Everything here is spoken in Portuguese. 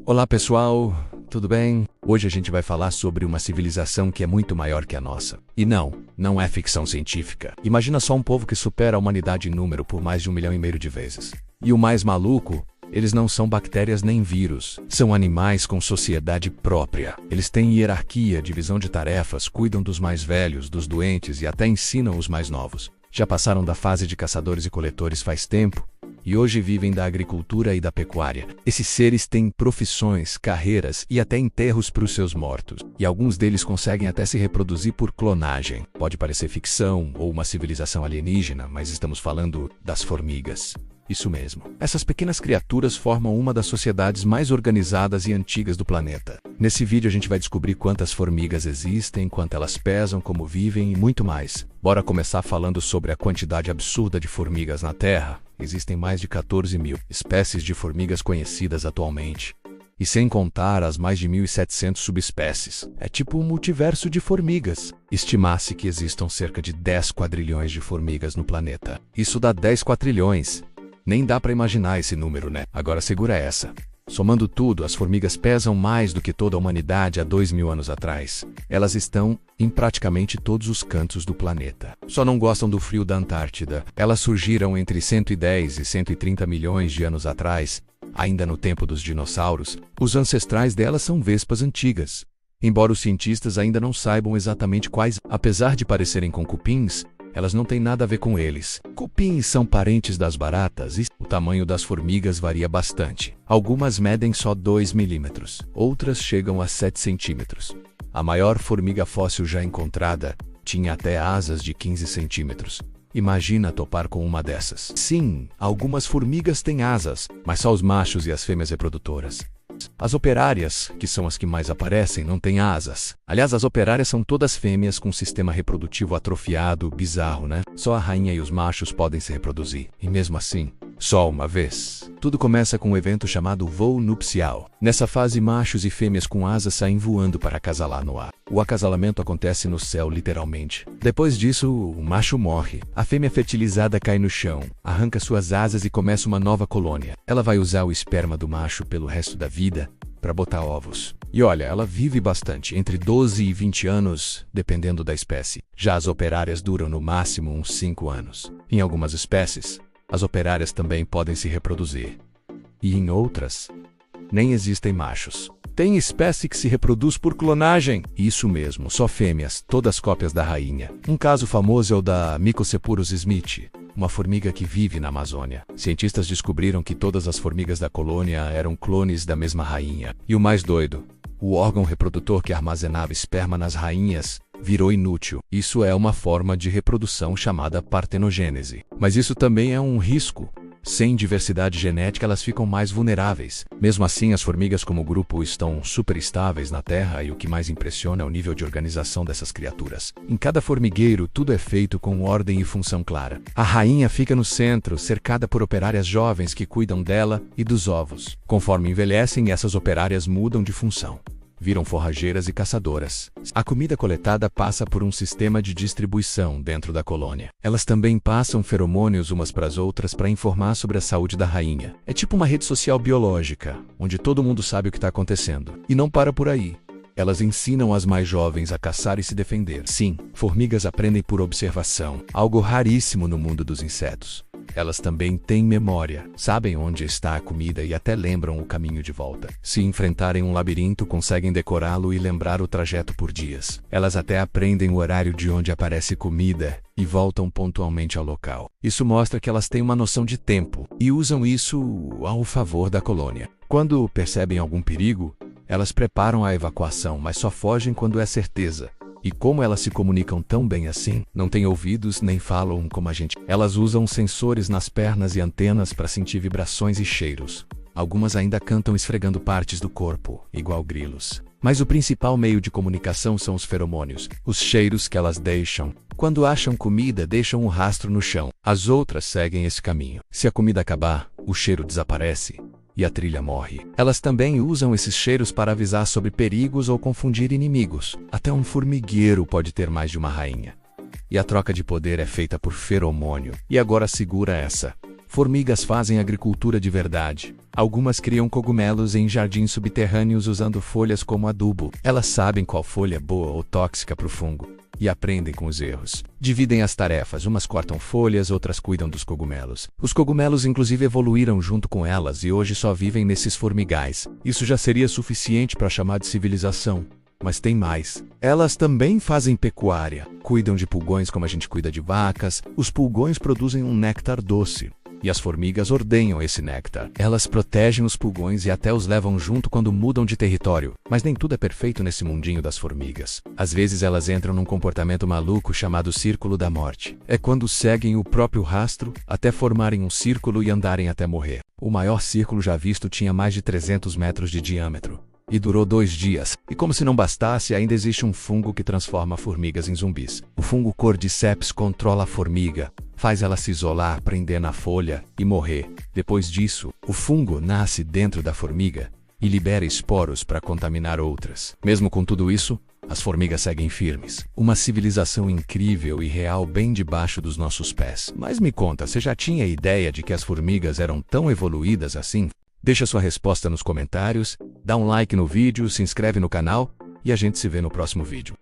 Olá pessoal, tudo bem? Hoje a gente vai falar sobre uma civilização que é muito maior que a nossa. E não é ficção científica. Imagina só um povo que supera a humanidade em número por mais de 1,5 milhão de vezes. E o mais maluco, eles não são bactérias nem vírus. São animais com sociedade própria. Eles têm hierarquia, divisão de tarefas, cuidam dos mais velhos, dos doentes e até ensinam os mais novos. Já passaram da fase de caçadores e coletores faz tempo. E hoje vivem da agricultura e da pecuária. Esses seres têm profissões, carreiras e até enterros para os seus mortos. E alguns deles conseguem até se reproduzir por clonagem. Pode parecer ficção ou uma civilização alienígena, mas estamos falando das formigas. Isso mesmo. Essas pequenas criaturas formam uma das sociedades mais organizadas e antigas do planeta. Nesse vídeo a gente vai descobrir quantas formigas existem, quanto elas pesam, como vivem e muito mais. Bora começar falando sobre a quantidade absurda de formigas na Terra. Existem mais de 14 mil espécies de formigas conhecidas atualmente. E sem contar as mais de 1.700 subespécies. É tipo um multiverso de formigas. Estima-se que existam cerca de 10 quadrilhões de formigas no planeta. Isso dá 10 quatrilhões. Nem dá para imaginar esse número, né? Agora segura essa. Somando tudo, as formigas pesam mais do que toda a humanidade há 2.000 anos atrás. Elas estão em praticamente todos os cantos do planeta. Só não gostam do frio da Antártida. Elas surgiram entre 110 e 130 milhões de anos atrás. Ainda no tempo dos dinossauros, os ancestrais delas são vespas antigas. Embora os cientistas ainda não saibam exatamente quais, apesar de parecerem com cupins, elas não têm nada a ver com eles. Cupins são parentes das baratas e o tamanho das formigas varia bastante. Algumas medem só 2 milímetros, outras chegam a 7 centímetros. A maior formiga fóssil já encontrada tinha até asas de 15 centímetros. Imagina topar com uma dessas. Sim, algumas formigas têm asas, mas só os machos e as fêmeas reprodutoras. As operárias, que são as que mais aparecem, não têm asas. Aliás, as operárias são todas fêmeas com um sistema reprodutivo atrofiado, bizarro, né? Só a rainha e os machos podem se reproduzir. E mesmo assim, só uma vez. Tudo começa com um evento chamado voo nupcial. Nessa fase, machos e fêmeas com asas saem voando para acasalar no ar. O acasalamento acontece no céu, literalmente. Depois disso, o macho morre. A fêmea fertilizada cai no chão, arranca suas asas e começa uma nova colônia. Ela vai usar o esperma do macho pelo resto da vida para botar ovos. E olha, ela vive bastante, entre 12 e 20 anos, dependendo da espécie. Já as operárias duram no máximo uns 5 anos. Em algumas espécies, as operárias também podem se reproduzir. E em outras, nem existem machos. Tem espécie que se reproduz por clonagem. Isso mesmo, só fêmeas, todas cópias da rainha. Um caso famoso é o da Mycocephalus smith, uma formiga que vive na Amazônia. Cientistas descobriram que todas as formigas da colônia eram clones da mesma rainha. E o mais doido, o órgão reprodutor que armazenava esperma nas rainhas virou inútil. Isso é uma forma de reprodução chamada partenogênese. Mas isso também é um risco. Sem diversidade genética, elas ficam mais vulneráveis. Mesmo assim, as formigas como grupo estão super estáveis na Terra e o que mais impressiona é o nível de organização dessas criaturas. Em cada formigueiro, tudo é feito com ordem e função clara. A rainha fica no centro, cercada por operárias jovens que cuidam dela e dos ovos. Conforme envelhecem, essas operárias mudam de função. Viram forrageiras e caçadoras. A comida coletada passa por um sistema de distribuição dentro da colônia. Elas também passam feromônios umas para as outras para informar sobre a saúde da rainha. É tipo uma rede social biológica, onde todo mundo sabe o que está acontecendo. E não para por aí. Elas ensinam as mais jovens a caçar e se defender. Sim, formigas aprendem por observação, algo raríssimo no mundo dos insetos. Elas também têm memória, sabem onde está a comida e até lembram o caminho de volta. Se enfrentarem um labirinto, conseguem decorá-lo e lembrar o trajeto por dias. Elas até aprendem o horário de onde aparece comida e voltam pontualmente ao local. Isso mostra que elas têm uma noção de tempo e usam isso ao favor da colônia. Quando percebem algum perigo, elas preparam a evacuação, mas só fogem quando é certeza. E como elas se comunicam tão bem assim, não têm ouvidos nem falam como a gente. Elas usam sensores nas pernas e antenas para sentir vibrações e cheiros. Algumas ainda cantam esfregando partes do corpo, igual grilos. Mas o principal meio de comunicação são os feromônios, os cheiros que elas deixam. Quando acham comida, deixam um rastro no chão. As outras seguem esse caminho. Se a comida acabar, o cheiro desaparece e a trilha morre. Elas também usam esses cheiros para avisar sobre perigos ou confundir inimigos. Até um formigueiro pode ter mais de uma rainha. E a troca de poder é feita por feromônio. E agora segura essa. Formigas fazem agricultura de verdade. Algumas criam cogumelos em jardins subterrâneos usando folhas como adubo. Elas sabem qual folha é boa ou tóxica para o fungo e aprendem com os erros. Dividem as tarefas, umas cortam folhas, outras cuidam dos cogumelos. Os cogumelos inclusive evoluíram junto com elas e hoje só vivem nesses formigais. Isso já seria suficiente para chamar de civilização. Mas tem mais. Elas também fazem pecuária. Cuidam de pulgões como a gente cuida de vacas. Os pulgões produzem um néctar doce. E as formigas ordenham esse néctar. Elas protegem os pulgões e até os levam junto quando mudam de território. Mas nem tudo é perfeito nesse mundinho das formigas. Às vezes elas entram num comportamento maluco chamado círculo da morte. É quando seguem o próprio rastro até formarem um círculo e andarem até morrer. O maior círculo já visto tinha mais de 300 metros de diâmetro. E durou 2 dias. E como se não bastasse, ainda existe um fungo que transforma formigas em zumbis. O fungo Cordyceps controla a formiga, faz ela se isolar, prender na folha e morrer. Depois disso, o fungo nasce dentro da formiga e libera esporos para contaminar outras. Mesmo com tudo isso, as formigas seguem firmes. Uma civilização incrível e real bem debaixo dos nossos pés. Mas me conta, você já tinha ideia de que as formigas eram tão evoluídas assim? Deixa sua resposta nos comentários, dá um like no vídeo, se inscreve no canal e a gente se vê no próximo vídeo.